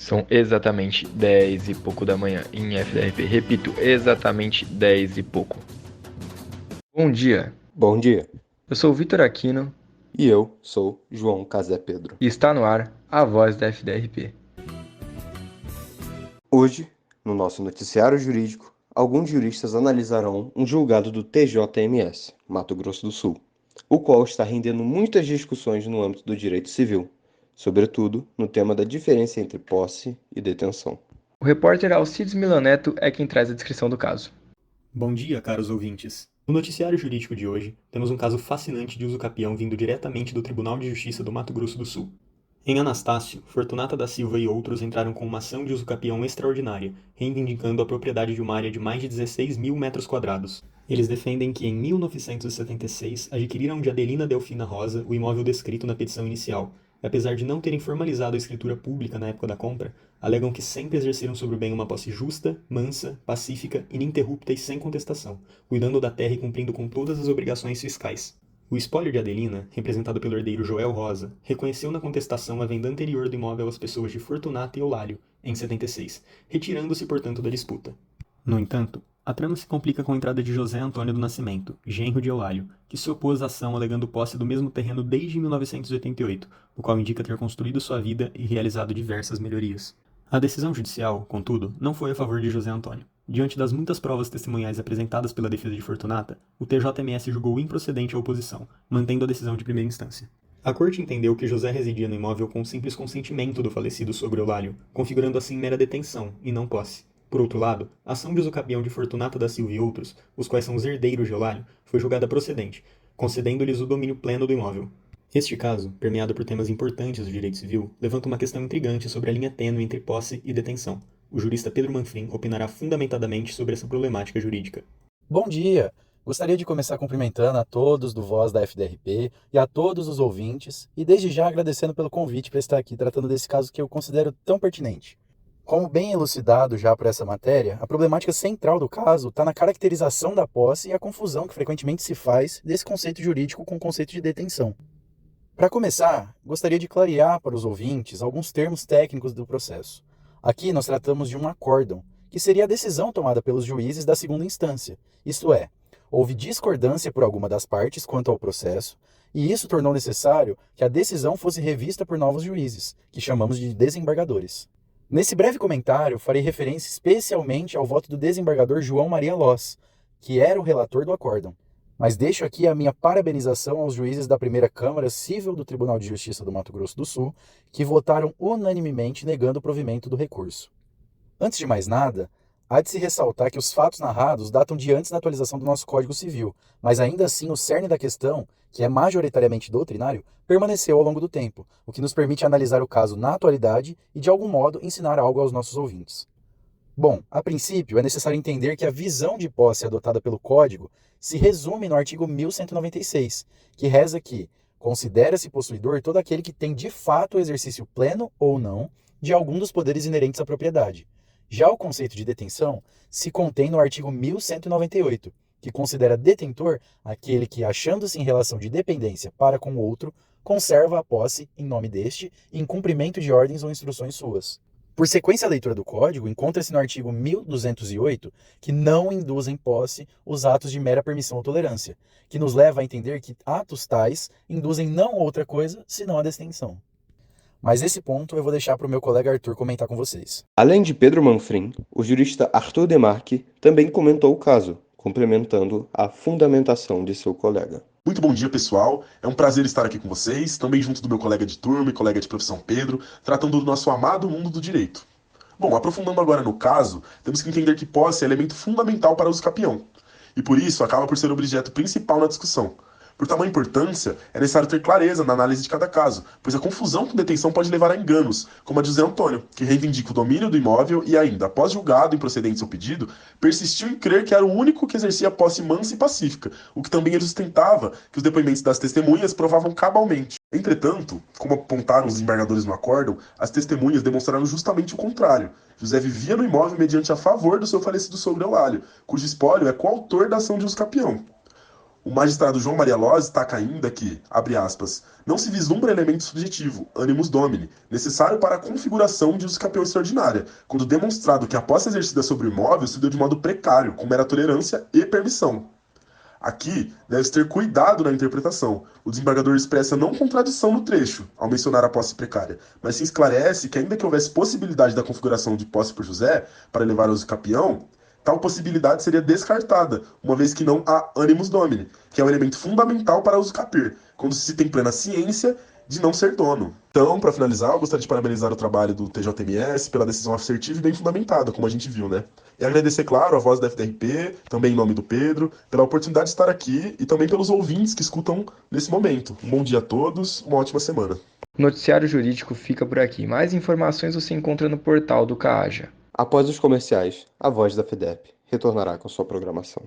São exatamente 10 e pouco da manhã em FDRP. Repito, exatamente 10 e pouco. Bom dia. Bom dia. Eu sou o Vitor Aquino E eu sou João Casé Pedro. e está no ar a voz da FDRP. Hoje, no nosso noticiário jurídico, alguns juristas analisarão um julgado do TJMS, Mato Grosso do Sul, o qual está rendendo muitas discussões no âmbito do direito civil, sobretudo no tema da diferença entre posse e detenção. O repórter Alcides Milaneto é quem traz a descrição do caso. Bom dia, caros ouvintes. No noticiário jurídico de hoje, temos um caso fascinante de uso capião vindo diretamente do Tribunal de Justiça do Mato Grosso do Sul. Em Anastácio, Fortunata da Silva e outros entraram com uma ação de uso capião extraordinária, reivindicando a propriedade de uma área de mais de 16 mil metros quadrados. Eles defendem que, em 1976, adquiriram de Adelina Delfina Rosa o imóvel descrito na petição inicial, e apesar de não terem formalizado a escritura pública na época da compra, alegam que sempre exerceram sobre o bem uma posse justa, mansa, pacífica, ininterrupta e sem contestação, cuidando da terra e cumprindo com todas as obrigações fiscais. O espólio de Adelina, representado pelo herdeiro Joel Rosa, reconheceu na contestação a venda anterior do imóvel às pessoas de Fortunata e Eulálio, em 76, retirando-se, portanto, da disputa. No entanto, a trama se complica com a entrada de José Antônio do Nascimento, genro de Eulálio, que se opôs à ação alegando posse do mesmo terreno desde 1988, o qual indica ter construído sua vida e realizado diversas melhorias. A decisão judicial, contudo, não foi a favor de José Antônio. Diante das muitas provas testemunhais apresentadas pela defesa de Fortunata, o TJMS julgou improcedente a oposição, mantendo a decisão de primeira instância. A corte entendeu que José residia no imóvel com simples consentimento do falecido sogro Eulálio, configurando assim mera detenção, e não posse. Por outro lado, a ação de uso capião de Fortunata da Silva e outros, os quais são os herdeiros de Eulálio, foi julgada procedente, concedendo-lhes o domínio pleno do imóvel. Este caso, permeado por temas importantes do direito civil, levanta uma questão intrigante sobre a linha tênue entre posse e detenção. O jurista Pedro Manfrim opinará fundamentadamente sobre essa problemática jurídica. Bom dia! Gostaria de começar cumprimentando a todos do Voz da FDRP e a todos os ouvintes, e desde já agradecendo pelo convite para estar aqui tratando desse caso que eu considero tão pertinente. Como bem elucidado já por essa matéria, a problemática central do caso está na caracterização da posse e a confusão que frequentemente se faz desse conceito jurídico com o conceito de detenção. Para começar, gostaria de clarear para os ouvintes alguns termos técnicos do processo. Aqui nós tratamos de um acórdão, que seria a decisão tomada pelos juízes da segunda instância, isto é, houve discordância por alguma das partes quanto ao processo, e isso tornou necessário que a decisão fosse revista por novos juízes, que chamamos de desembargadores. Nesse breve comentário, farei referência especialmente ao voto do desembargador João Maria Loz, que era o relator do acórdão. Mas deixo aqui a minha parabenização aos juízes da primeira Câmara Cível do Tribunal de Justiça do Mato Grosso do Sul, que votaram unanimemente negando o provimento do recurso. Antes de mais nada, há de se ressaltar que os fatos narrados datam de antes da atualização do nosso Código Civil, mas ainda assim o cerne da questão, que é majoritariamente doutrinário, permaneceu ao longo do tempo, o que nos permite analisar o caso na atualidade e, de algum modo, ensinar algo aos nossos ouvintes. Bom, a princípio, é necessário entender que a visão de posse adotada pelo Código se resume no artigo 1196, que reza que considera-se possuidor todo aquele que tem de fato o exercício pleno ou não de algum dos poderes inerentes à propriedade. Já o conceito de detenção se contém no artigo 1198, que considera detentor aquele que, achando-se em relação de dependência para com o outro, conserva a posse em nome deste e em cumprimento de ordens ou instruções suas. Por sequência, a leitura do Código encontra-se no artigo 1208, que não induz em posse os atos de mera permissão ou tolerância, que nos leva a entender que atos tais induzem não outra coisa, senão a detenção. Mas esse ponto eu vou deixar para o meu colega Arthur comentar com vocês. Além de Pedro Manfrim, o jurista Arthur Demarque também comentou o caso, complementando a fundamentação de seu colega. Muito bom dia, pessoal. É um prazer estar aqui com vocês, também junto do meu colega de turma e colega de profissão Pedro, tratando do nosso amado mundo do direito. Bom, aprofundando agora no caso, temos que entender que posse é elemento fundamental para o uso capião, e por isso acaba por ser o objeto principal na discussão. Por tamanha importância, é necessário ter clareza na análise de cada caso, pois a confusão com detenção pode levar a enganos, como a de José Antônio, que reivindica o domínio do imóvel e ainda, após julgado improcedente seu pedido, persistiu em crer que era o único que exercia a posse mansa e pacífica, o que também ele sustentava que os depoimentos das testemunhas provavam cabalmente. Entretanto, como apontaram os desembargadores no acórdão, as testemunhas demonstraram justamente o contrário. José vivia no imóvel mediante a favor do seu falecido sogro Eulálio, cujo espólio é coautor da ação de uso capião. O magistrado João Maria Loz destaca ainda que, abre aspas, não se vislumbra elemento subjetivo, animus domini, necessário para a configuração de uso capião extraordinária, quando demonstrado que a posse exercida sobre o imóvel se deu de modo precário, com mera tolerância e permissão. Aqui, deve-se ter cuidado na interpretação. O desembargador expressa não contradição no trecho, ao mencionar a posse precária, mas se esclarece que, ainda que houvesse possibilidade da configuração de posse por José para levar ao uso capião, tal possibilidade seria descartada, uma vez que não há animus domini, que é o elemento fundamental para uso capir, quando se tem plena ciência de não ser dono. Então, para finalizar, eu gostaria de parabenizar o trabalho do TJMS pela decisão assertiva e bem fundamentada, como a gente viu, né? E agradecer, claro, a voz da FDRP, também em nome do Pedro, pela oportunidade de estar aqui e também pelos ouvintes que escutam nesse momento. Um bom dia a todos, uma ótima semana. O noticiário jurídico fica por aqui. Mais informações você encontra no portal do CAAJA. Após os comerciais, a voz da FDEP retornará com sua programação.